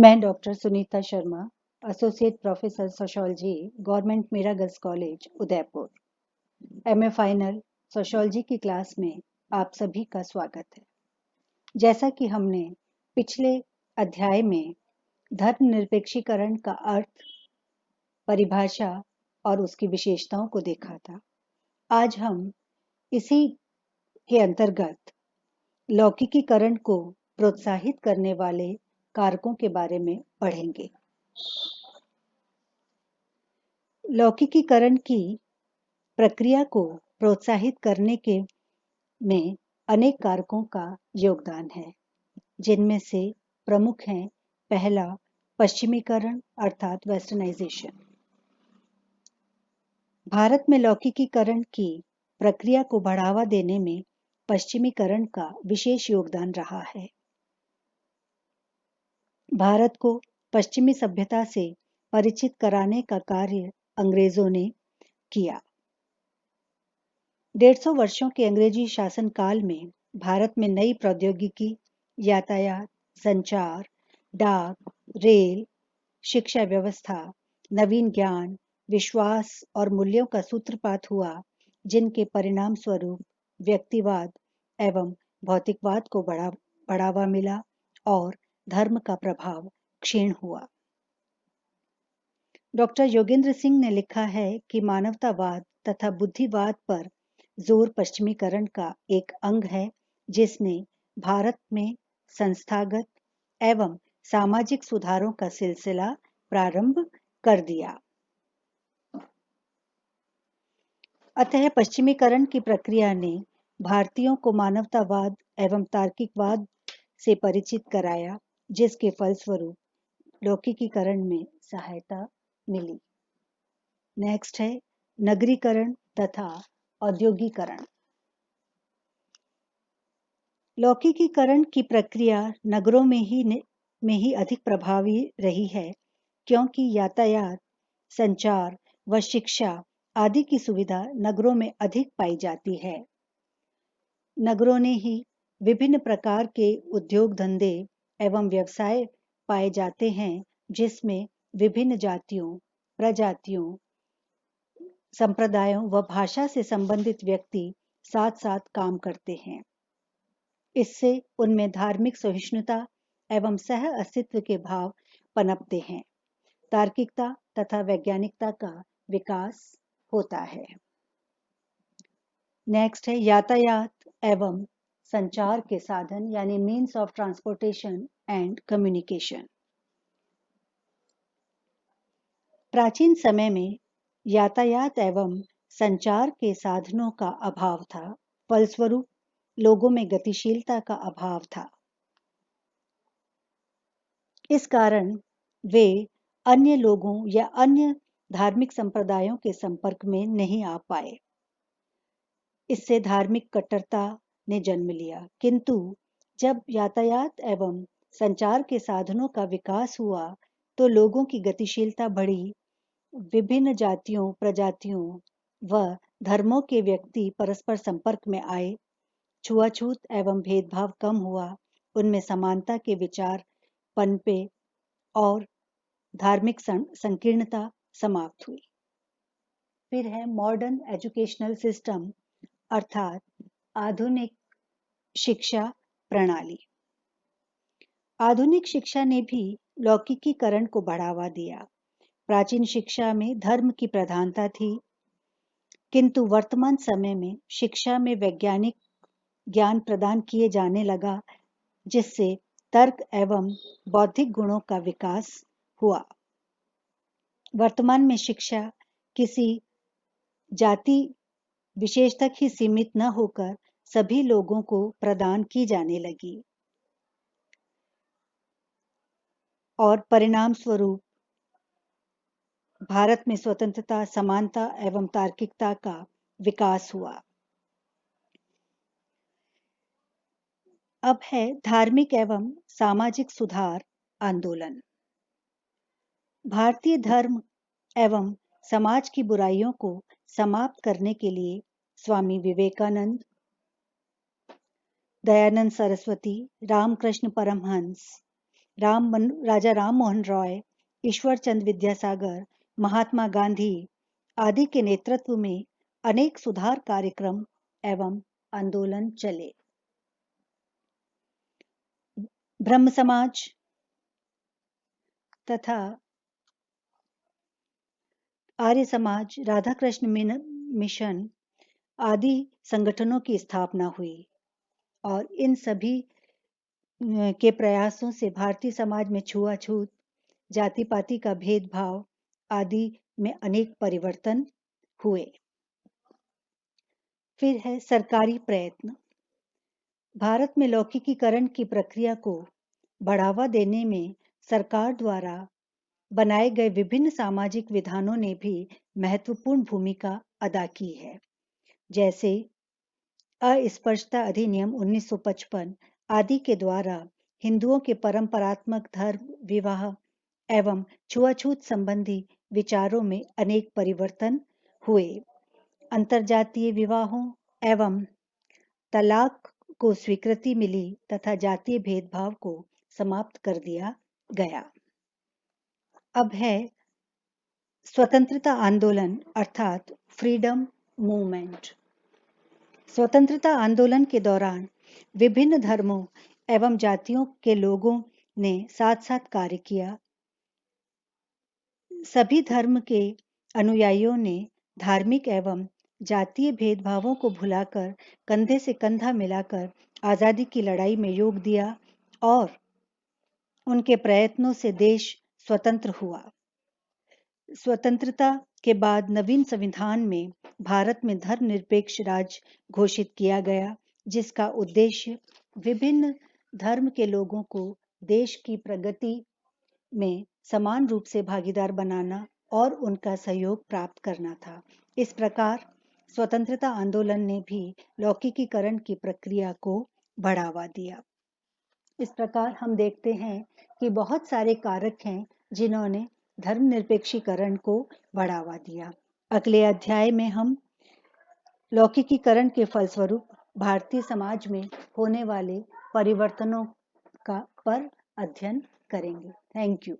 मैं doctor Sunita Sharma, associate professor sociology, government Meera girls college, Udaipur. MA final sociology की class में आप सभी का स्वागत है। जैसा कि हमने पिछले अध्याय में धर्मनिरपेक्षीकरण का अर्थ, परिभाषा और उसकी विशेषताओं को देखा था, आज हम इसी के अंतर्गत लौकिकीकरण को प्रोत्साहित करने वाले कारकों के बारे में पढ़ेंगे। लौकिकीकरण की प्रक्रिया को प्रोत्साहित करने के में अनेक कारकों का योगदान है, जिनमें से प्रमुख हैं: पहला, पश्चिमीकरण अर्थात वेस्टर्नाइजेशन। भारत में लौकिकीकरण की प्रक्रिया को बढ़ावा देने में पश्चिमीकरण का विशेष योगदान रहा है। भारत को पश्चिमी सभ्यता से परिचित कराने का कार्य अंग्रेजों ने किया। 150 वर्षों के अंग्रेजी शासनकाल में भारत में नई प्रौद्योगिकी, यातायात, संचार, डाक, रेल, शिक्षा व्यवस्था, नवीन ज्ञान, विश्वास और मूल्यों का सूत्रपात हुआ, जिनके परिणाम स्वरूप व्यक्तिवाद एवं भौतिकवाद को बढ़ावा मिला और धर्म का प्रभाव क्षीण हुआ। डॉक्टर योगेंद्र सिंह ने लिखा है कि मानवतावाद तथा बुद्धिवाद पर जोर पश्चिमीकरण का एक अंग है, जिसने भारत में संस्थागत एवं सामाजिक सुधारों का सिलसिला प्रारंभ कर दिया। अतः पश्चिमीकरण की प्रक्रिया ने भारतीयों को मानवतावाद एवं तार्किकवाद से परिचित कराया, जिसके फलस्वरूप लौकिकीकरण में सहायता मिली। नेक्स्ट है नगरीकरण तथा औद्योगिकरण। लौकिकीकरण की प्रक्रिया नगरों में ही अधिक प्रभावी रही है, क्योंकि यातायात, संचार व शिक्षा आदि की सुविधा नगरों में अधिक पाई जाती है। नगरों ने ही विभिन्न प्रकार के उद्योग धंधे एवं व्यवसाय पाए जाते हैं, जिसमें विभिन्न जातियों, प्रजातियों, संप्रदायों व भाषा से संबंधित व्यक्ति साथ साथ काम करते हैं। इससे उनमें धार्मिक सहिष्णुता एवं सह अस्तित्व के भाव पनपते हैं। तार्किकता तथा वैज्ञानिकता का विकास होता है। नेक्स्ट है यातायात एवं संचार के साधन, यानी means of transportation and communication. प्राचीन समय में यातायात एवं संचार के साधनों का अभाव था, फलस्वरूप लोगों में गतिशीलता का अभाव था। इस कारण वे अन्य लोगों या अन्य धार्मिक संप्रदायों के संपर्क में नहीं आ पाए। इससे धार्मिक कट्टरता ने जन्म लिया। किंतु जब यातायात एवं संचार के साधनों का विकास हुआ तो लोगों की गतिशीलता बढ़ी, विभिन्न जातियों, प्रजातियों व धर्मों के व्यक्ति परस्पर संपर्क में आए, छुआछूत एवं भेदभाव कम हुआ, उनमें समानता के विचार पनपे और धार्मिक संकीर्णता समाप्त हुई। फिर है मॉडर्न एजुकेशनल सिस्टम अर्थात आधुनिक शिक्षा प्रणाली। आधुनिक शिक्षा ने भी लौकिकीकरण को बढ़ावा दिया। प्राचीन शिक्षा में धर्म की प्रधानता थी, किंतु वर्तमान समय में शिक्षा में वैज्ञानिक ज्ञान प्रदान किए जाने लगा, जिससे तर्क एवं बौद्धिक गुणों का विकास हुआ। वर्तमान में शिक्षा किसी जाति विशेष तक ही सीमित न होकर सभी लोगों को प्रदान की जाने लगी और परिणाम स्वरूप भारत में स्वतंत्रता, समानता एवं तार्किकता का विकास हुआ। अब है धार्मिक एवं सामाजिक सुधार आंदोलन। भारतीय धर्म एवं समाज की बुराइयों को समाप्त करने के लिए स्वामी विवेकानंद, दयानंद सरस्वती, रामकृष्ण परमहंस, राजा राम मोहन रॉय, ईश्वर चंद्र विद्यासागर, महात्मा गांधी आदि के नेतृत्व में अनेक सुधार कार्यक्रम एवं आंदोलन चले। ब्रह्म समाज तथा आर्य समाज, राधा कृष्ण मिशन आदि संगठनों की स्थापना हुई और इन सभी के प्रयासों से भारतीय समाज में छुआछूत, जाति पाति का भेदभाव आदि में अनेक परिवर्तन हुए। फिर है सरकारी प्रयत्न। भारत में लौकिकीकरण की प्रक्रिया को बढ़ावा देने में सरकार द्वारा बनाए गए विभिन्न सामाजिक विधानों ने भी महत्वपूर्ण भूमिका अदा की है, जैसे अस्पृश्यता अधिनियम 1955 आदि के द्वारा हिंदुओं के परंपरात्मक धर्म, विवाह एवं छुआछूत संबंधी विचारों में अनेक परिवर्तन हुए। अंतरजातीय विवाहों एवं तलाक को स्वीकृति मिली तथा जातीय भेदभाव को समाप्त कर दिया गया। अब है स्वतंत्रता आंदोलन अर्थात फ्रीडम मूवमेंट। स्वतंत्रता आंदोलन के दौरान विभिन्न धर्मों एवं जातियों के लोगों ने साथ साथ कार्य किया। सभी धर्म के अनुयायियों ने धार्मिक एवं जातीय भेदभावों को भुलाकर कंधे से कंधा मिलाकर आजादी की लड़ाई में योग दिया और उनके प्रयत्नों से देश स्वतंत्र हुआ। स्वतंत्रता के बाद नवीन संविधान में भारत में धर्मनिरपेक्ष राज्य घोषित किया गया, जिसका उद्देश्य विभिन्न धर्म के लोगों को देश की प्रगति में समान रूप से भागीदार बनाना और उनका सहयोग प्राप्त करना था। इस प्रकार स्वतंत्रता आंदोलन ने भी लौकिकीकरण की प्रक्रिया को बढ़ावा दिया। इस प्रकार हम देखते हैं कि बहुत सारे कारक हैं जिन्होंने धर्मनिरपेक्षीकरण को बढ़ावा दिया। अगले अध्याय में हम लौकिकीकरण के फलस्वरूप भारतीय समाज में होने वाले परिवर्तनों का पर अध्ययन करेंगे। Thank you.